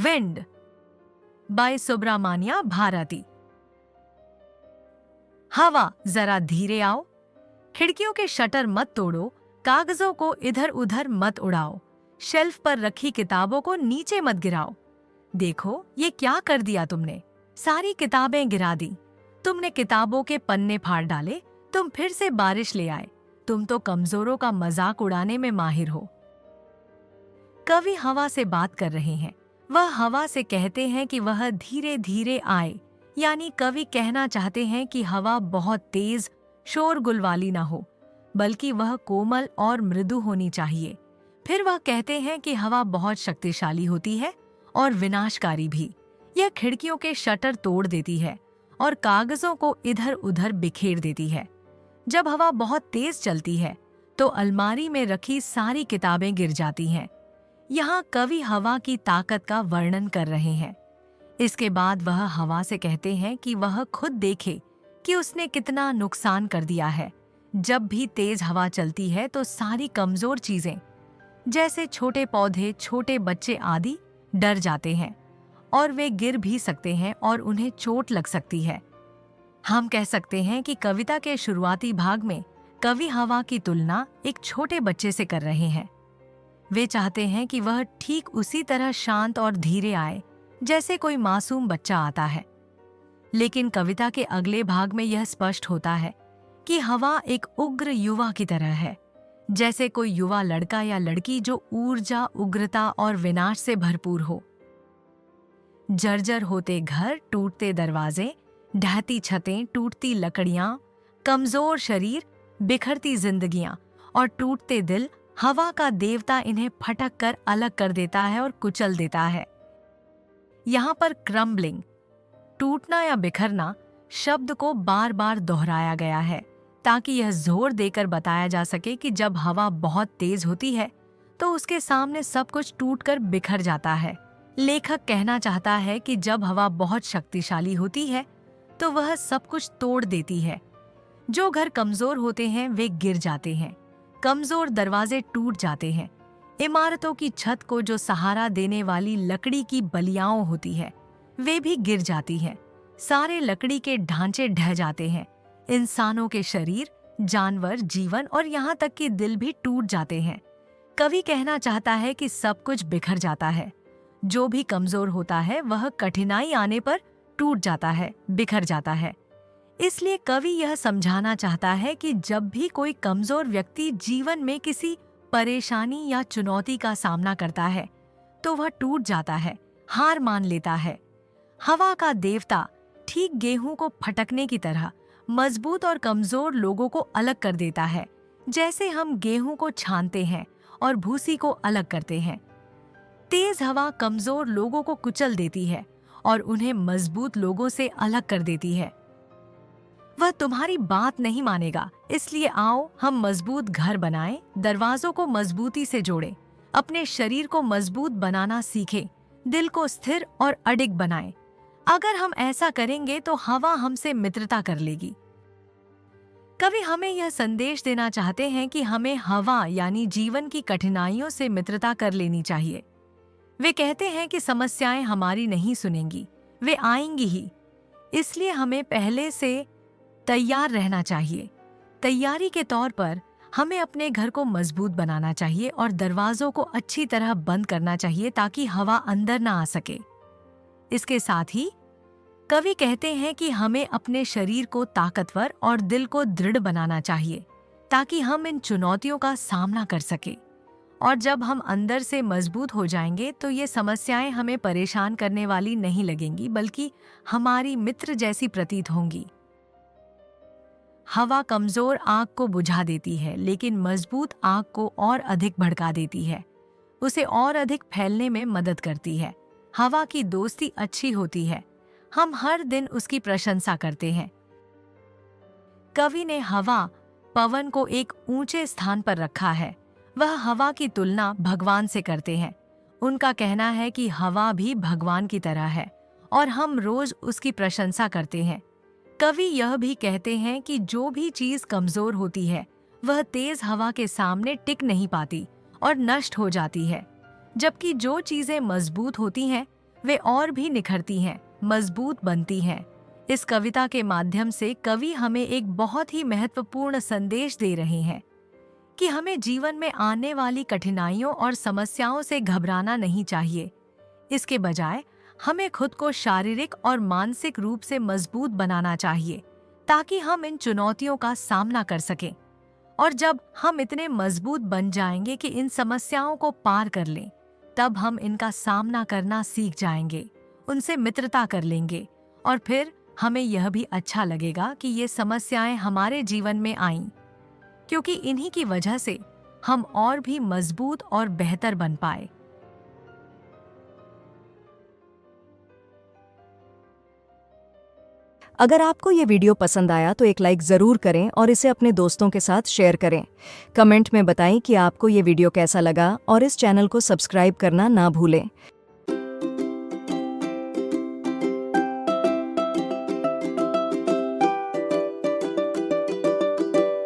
Wind bye Subramanya Bharti. हवा, जरा धीरे आओ, खिड़कियों के शटर मत तोड़ो, कागजों को इधर उधर मत उड़ाओ, शेल्फ पर रखी किताबों को नीचे मत गिराओ। देखो ये क्या कर दिया तुमने, सारी किताबें गिरा दी। तुमने किताबों के पन्ने फाड़ डाले, तुम फिर से बारिश ले आए। तुम तो कमजोरों का मजाक उड़ाने में माहिर हो। कवि हवा से बात कर रहे हैं। वह हवा से कहते हैं कि वह धीरे धीरे आए, यानी कवि कहना चाहते हैं कि हवा बहुत तेज शोरगुल वाली ना हो, बल्कि वह कोमल और मृदु होनी चाहिए। फिर वह कहते हैं कि हवा बहुत शक्तिशाली होती है और विनाशकारी भी। यह खिड़कियों के शटर तोड़ देती है और कागजों को इधर उधर बिखेर देती है। जब हवा बहुत तेज चलती है तो अलमारी में रखी सारी किताबें गिर जाती हैं। यहाँ कवि हवा की ताकत का वर्णन कर रहे हैं। इसके बाद वह हवा से कहते हैं कि वह खुद देखे कि उसने कितना नुकसान कर दिया है। जब भी तेज हवा चलती है तो सारी कमजोर चीजें, जैसे छोटे पौधे, छोटे बच्चे आदि, डर जाते हैं और वे गिर भी सकते हैं और उन्हें चोट लग सकती है। हम कह सकते हैं कि कविता के शुरुआती भाग में कवि हवा की तुलना एक छोटे बच्चे से कर रहे हैं। वे चाहते हैं कि वह ठीक उसी तरह शांत और धीरे आए जैसे कोई मासूम बच्चा आता है। लेकिन कविता के अगले भाग में यह स्पष्ट होता है कि हवा एक उग्र युवा की तरह है, जैसे कोई युवा लड़का या लड़की जो ऊर्जा, उग्रता और विनाश से भरपूर हो। जर्जर होते घर, टूटते दरवाजे, ढहती छतें, टूटती लकड़ियां, कमजोर शरीर, बिखरती जिंदगियां और टूटते दिल, हवा का देवता इन्हें फटक कर अलग कर देता है और कुचल देता है। यहाँ पर क्रम्बलिंग, टूटना या बिखरना शब्द को बार बार दोहराया गया है ताकि यह जोर देकर बताया जा सके कि जब हवा बहुत तेज होती है तो उसके सामने सब कुछ टूटकर बिखर जाता है। लेखक कहना चाहता है कि जब हवा बहुत शक्तिशाली होती है तो वह सब कुछ तोड़ देती है। जो घर कमजोर होते हैं वे गिर जाते हैं, कमजोर दरवाजे टूट जाते हैं, इमारतों की छत को जो सहारा देने वाली लकड़ी की बलियाओं होती है वे भी गिर जाती हैं। सारे लकड़ी के ढांचे ढह जाते हैं। इंसानों के शरीर, जानवर, जीवन और यहाँ तक कि दिल भी टूट जाते हैं। कवि कहना चाहता है कि सब कुछ बिखर जाता है। जो भी कमजोर होता है वह कठिनाई आने पर टूट जाता है, बिखर जाता है। इसलिए कवि यह समझाना चाहता है कि जब भी कोई कमजोर व्यक्ति जीवन में किसी परेशानी या चुनौती का सामना करता है तो वह टूट जाता है, हार मान लेता है। हवा का देवता ठीक गेहूं को फटकने की तरह मजबूत और कमजोर लोगों को अलग कर देता है, जैसे हम गेहूं को छानते हैं और भूसी को अलग करते हैं। तेज हवा कमजोर लोगों को कुचल देती है और उन्हें मजबूत लोगों से अलग कर देती है। वह तुम्हारी बात नहीं मानेगा, इसलिए आओ हम मजबूत घर बनाएं, दरवाजों को मजबूती से जोड़ें, अपने शरीर को मजबूत बनाना सीखें, दिल को स्थिर और अडिग बनाएं। अगर हम ऐसा करेंगे तो हवा हमसे मित्रता कर लेगी। कवि हमें यह संदेश देना चाहते हैं कि हमें हवा यानी जीवन की कठिनाइयों से मित्रता कर लेनी चाहिए। वे कहते हैं कि समस्याएं हमारी नहीं सुनेंगी, वे आएंगी ही। इसलिए हमें पहले से तैयार रहना चाहिए। तैयारी के तौर पर हमें अपने घर को मजबूत बनाना चाहिए और दरवाजों को अच्छी तरह बंद करना चाहिए ताकि हवा अंदर ना आ सके। इसके साथ ही कवि कहते हैं कि हमें अपने शरीर को ताकतवर और दिल को दृढ़ बनाना चाहिए ताकि हम इन चुनौतियों का सामना कर सके। और जब हम अंदर से मजबूत हो जाएंगे तो ये समस्याएं हमें परेशान करने वाली नहीं लगेंगी, बल्कि हमारी मित्र जैसी प्रतीत होंगी। हवा कमजोर आग को बुझा देती है, लेकिन मजबूत आग को और अधिक भड़का देती है, उसे और अधिक फैलने में मदद करती है। हवा की दोस्ती अच्छी होती है, हम हर दिन उसकी प्रशंसा करते हैं। कवि ने हवा, पवन को एक ऊंचे स्थान पर रखा है। वह हवा की तुलना भगवान से करते हैं। उनका कहना है कि हवा भी भगवान की तरह है और हम रोज उसकी प्रशंसा करते हैं। कवि यह भी कहते हैं कि जो भी चीज कमजोर होती है वह तेज हवा के सामने टिक नहीं पाती और नष्ट हो जाती है, जबकि जो चीजें मजबूत होती हैं वे और भी निखरती हैं, मजबूत बनती हैं। इस कविता के माध्यम से कवि हमें एक बहुत ही महत्वपूर्ण संदेश दे रहे हैं कि हमें जीवन में आने वाली कठिनाइयों और समस्याओं से घबराना नहीं चाहिए। इसके बजाय हमें खुद को शारीरिक और मानसिक रूप से मजबूत बनाना चाहिए ताकि हम इन चुनौतियों का सामना कर सकें। और जब हम इतने मजबूत बन जाएंगे कि इन समस्याओं को पार कर लें, तब हम इनका सामना करना सीख जाएंगे, उनसे मित्रता कर लेंगे और फिर हमें यह भी अच्छा लगेगा कि ये समस्याएं हमारे जीवन में आईं, क्योंकि इन्हीं की वजह से हम और भी मजबूत और बेहतर बन पाए। अगर आपको ये वीडियो पसंद आया तो एक लाइक ज़रूर करें और इसे अपने दोस्तों के साथ शेयर करें। कमेंट में बताएं कि आपको ये वीडियो कैसा लगा और इस चैनल को सब्सक्राइब करना ना भूलें।